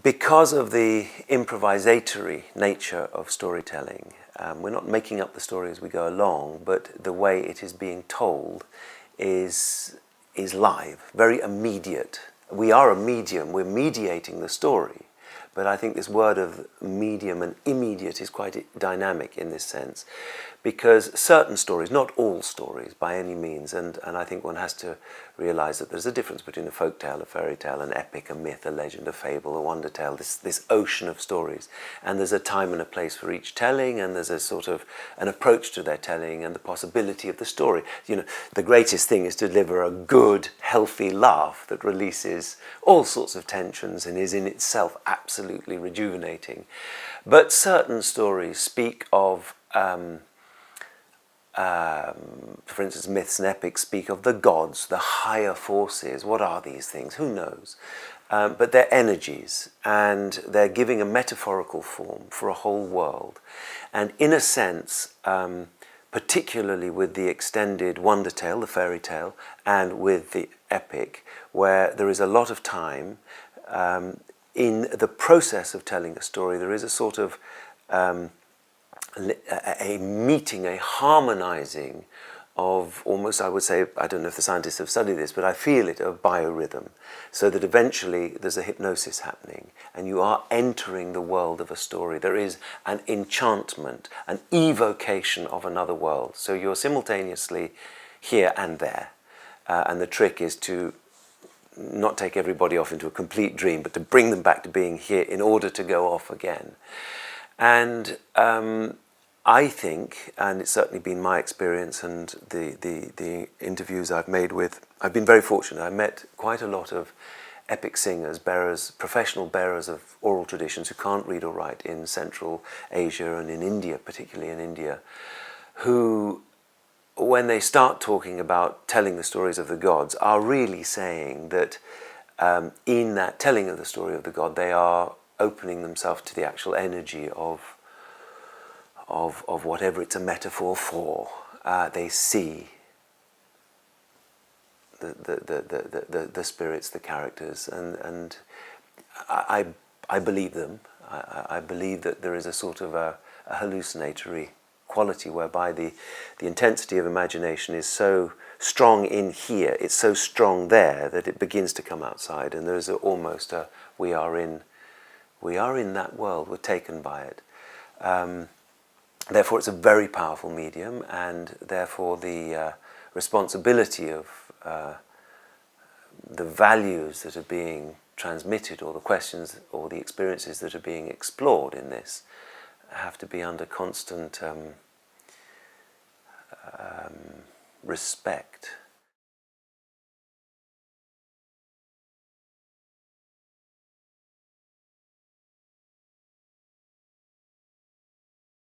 because of the improvisatory nature of storytelling, we're not making up the story as we go along, but the way it is being told is live, very immediate. We are a medium, we're mediating the story, but I think this word of medium and immediate is quite dynamic in this sense, because certain stories, not all stories by any means, and I think one has to realize that there's a difference between a folk tale, a fairy tale, an epic, a myth, a legend, a fable, a wonder tale, this ocean of stories. And there's a time and a place for each telling, and there's a sort of an approach to their telling and the possibility of the story. You know, the greatest thing is to deliver a good, healthy laugh that releases all sorts of tensions and is in itself absolutely rejuvenating. But certain stories speak of for instance, myths and epics speak of the gods, the higher forces. What are these things? Who knows? But they're energies, and they're giving a metaphorical form for a whole world. And in a sense, particularly with the extended wonder tale, the fairy tale, and with the epic, where there is a lot of time, in the process of telling a story, there is a sort of a meeting, a harmonizing of almost, I would say, I don't know if the scientists have studied this, but I feel it, a biorhythm, so that eventually there's a hypnosis happening and you are entering the world of a story. There is an enchantment, an evocation of another world. So you're simultaneously here and there. And the trick is to not take everybody off into a complete dream, but to bring them back to being here in order to go off again. And I think, and it's certainly been my experience and the interviews I've made with, I've been very fortunate. I met quite a lot of epic singers, professional bearers of oral traditions who can't read or write in Central Asia and in India, particularly in India, who, when they start talking about telling the stories of the gods, are really saying that in that telling of the story of the god, they are opening themselves to the actual energy of whatever it's a metaphor for. They see the spirits, the characters, and I believe them. I believe that there is a sort of a hallucinatory quality whereby the intensity of imagination is so strong in here, it's so strong there that it begins to come outside, and there's almost a we are in that world, we're taken by it. Therefore it's a very powerful medium, and therefore the responsibility of the values that are being transmitted, or the questions or the experiences that are being explored in this, have to be under constant respect.